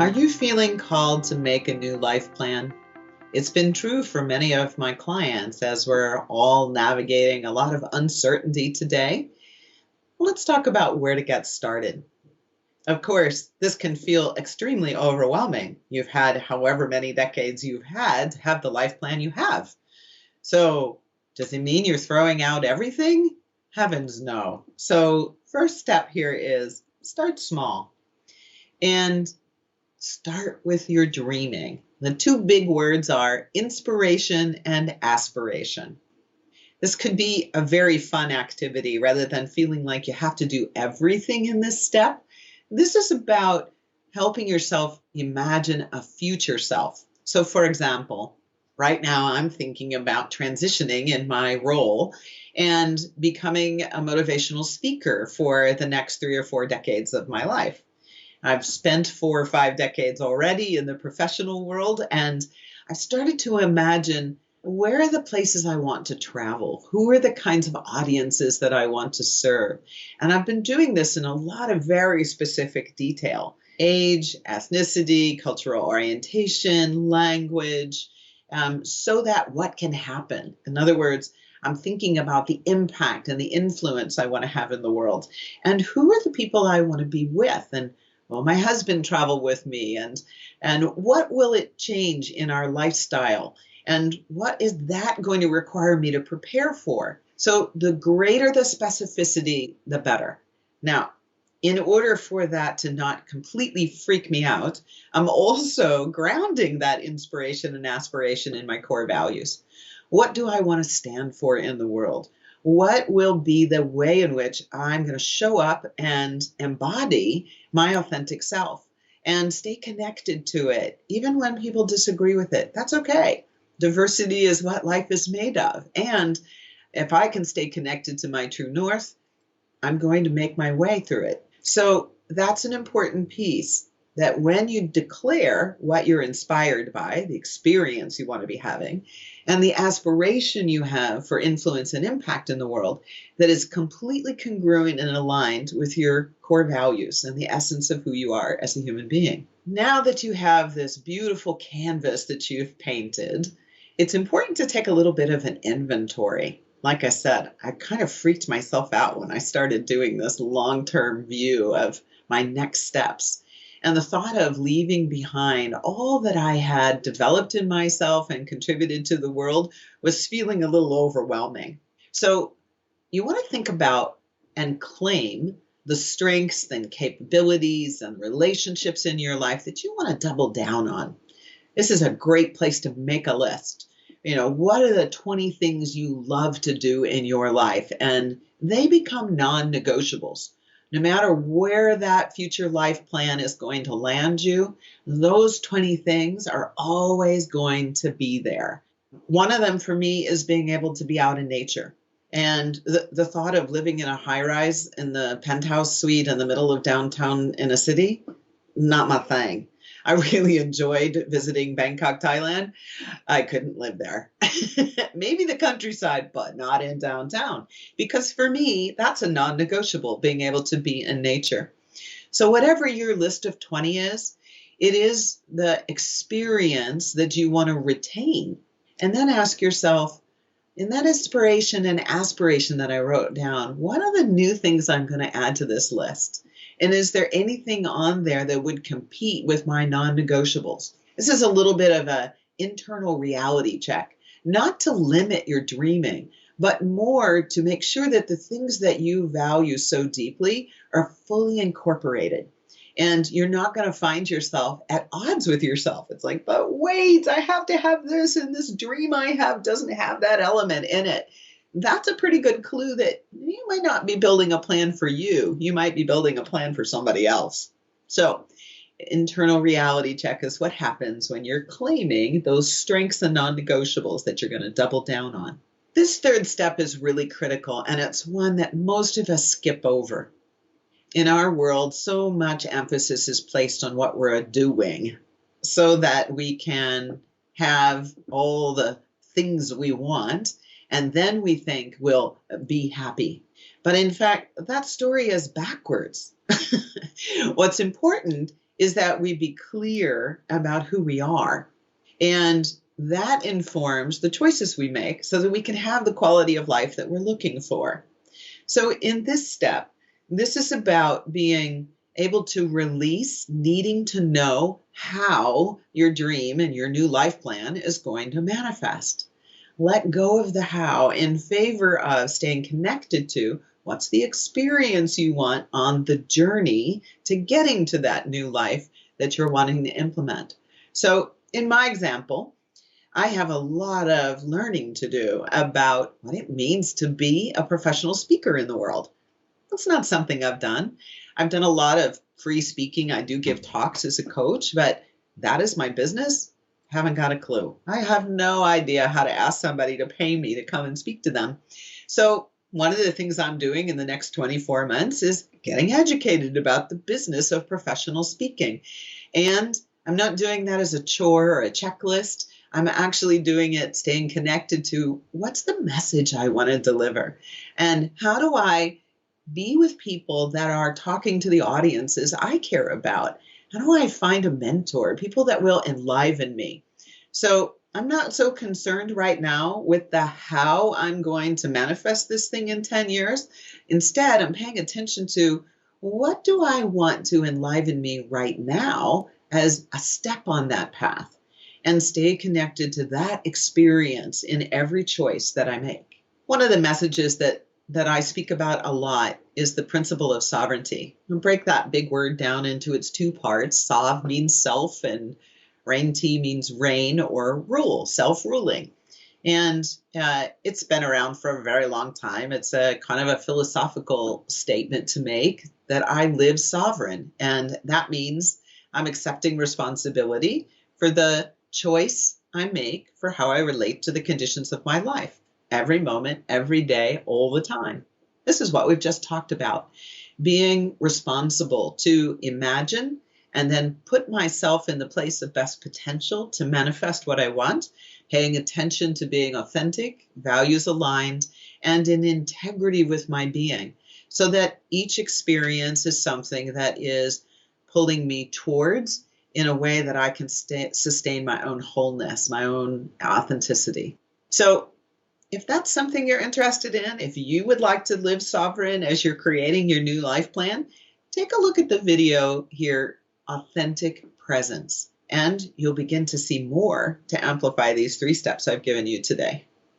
Are you feeling called to make a new life plan? It's been true for many of my clients as we're all navigating a lot of uncertainty today. Let's talk about where to get started. Of course, this can feel extremely overwhelming. You've had however many decades you've had to have the life plan you have. So, does it mean you're throwing out everything? Heavens no. So, first step here is start small and start with your dreaming. The two big words are inspiration and aspiration. This could be a very fun activity rather than feeling like you have to do everything in this step. This is about helping yourself imagine a future self. So, for example, right now I'm thinking about transitioning in my role and becoming a motivational speaker for the next 3 or 4 decades of my life. I've spent 4 or 5 decades already in the professional world, and I've started to imagine where are the places I want to travel? Who are the kinds of audiences that I want to serve? And I've been doing this in a lot of very specific detail: age, ethnicity, cultural orientation, language, so that what can happen? In other words, I'm thinking about the impact and the influence I want to have in the world. And who are the people I want to be with? And will my husband travel with me? And what will it change in our lifestyle? And what is that going to require me to prepare for? So the greater the specificity, the better. Now, in order for that to not completely freak me out, I'm also grounding that inspiration and aspiration in my core values. What do I want to stand for in the world? What will be the way in which I'm going to show up and embody my authentic self and stay connected to it, even when people disagree with it? That's okay. Diversity is what life is made of. And if I can stay connected to my true north, I'm going to make my way through it. So that's an important piece, that when you declare what you're inspired by, the experience you want to be having, and the aspiration you have for influence and impact in the world, that is completely congruent and aligned with your core values and the essence of who you are as a human being. Now that you have this beautiful canvas that you've painted, it's important to take a little bit of an inventory. Like I said, I kind of freaked myself out when I started doing this long-term view of my next steps. And the thought of leaving behind all that I had developed in myself and contributed to the world was feeling a little overwhelming. So you want to think about and claim the strengths and capabilities and relationships in your life that you want to double down on. This is a great place to make a list. What are the 20 things you love to do in your life? And they become non-negotiables. No matter where that future life plan is going to land you, those 20 things are always going to be there. One of them for me is being able to be out in nature. And the thought of living in a high rise in the penthouse suite in the middle of downtown in a city, not my thing. I really enjoyed visiting Bangkok, Thailand. I couldn't live there. Maybe the countryside, but not in downtown. Because for me, that's a non-negotiable, being able to be in nature. So whatever your list of 20 is, it is the experience that you want to retain. And then ask yourself, in that inspiration and aspiration that I wrote down, what are the new things I'm going to add to this list? And is there anything on there that would compete with my non-negotiables? This is a little bit of an internal reality check, not to limit your dreaming, but more to make sure that the things that you value so deeply are fully incorporated. And you're not going to find yourself at odds with yourself. It's like, but wait, I have to have this, and this dream I have doesn't have that element in it. That's a pretty good clue that you might not be building a plan for you. You might be building a plan for somebody else. So internal reality check is what happens when you're claiming those strengths and non-negotiables that you're going to double down on. This third step is really critical, and it's one that most of us skip over. In our world, so much emphasis is placed on what we're doing so that we can have all the things we want, and then we think we'll be happy. But in fact, that story is backwards. What's important is that we be clear about who we are. And that informs the choices we make so that we can have the quality of life that we're looking for. So in this step, this is about being able to release needing to know how your dream and your new life plan is going to manifest. Let go of the how in favor of staying connected to what's the experience you want on the journey to getting to that new life that you're wanting to implement. So in my example, I have a lot of learning to do about what it means to be a professional speaker in the world. That's not something I've done. I've done a lot of free speaking. I do give talks as a coach, but that is my business. Haven't got a clue. I have no idea how to ask somebody to pay me to come and speak to them. So one of the things I'm doing in the next 24 months is getting educated about the business of professional speaking. And I'm not doing that as a chore or a checklist. I'm actually doing it staying connected to what's the message I want to deliver and how do I be with people that are talking to the audiences I care about. How do I find a mentor, people that will enliven me? So I'm not so concerned right now with the how I'm going to manifest this thing in 10 years. Instead, I'm paying attention to what do I want to enliven me right now as a step on that path, and stay connected to that experience in every choice that I make. One of the messages that I speak about a lot is the principle of sovereignty. I'll break that big word down into its two parts. Sov means self, and reign-ti means reign or rule, self-ruling. And it's been around for a very long time. It's a kind of a philosophical statement to make that I live sovereign. And that means I'm accepting responsibility for the choice I make for how I relate to the conditions of my life. Every moment, every day, all the time. This is what we've just talked about. Being responsible to imagine and then put myself in the place of best potential to manifest what I want, paying attention to being authentic, values aligned, and in integrity with my being, so that each experience is something that is pulling me towards in a way that I can sustain my own wholeness, my own authenticity. So if that's something you're interested in, if you would like to live sovereign as you're creating your new life plan, take a look at the video here, Authentic Presence, and you'll begin to see more to amplify these 3 steps I've given you today.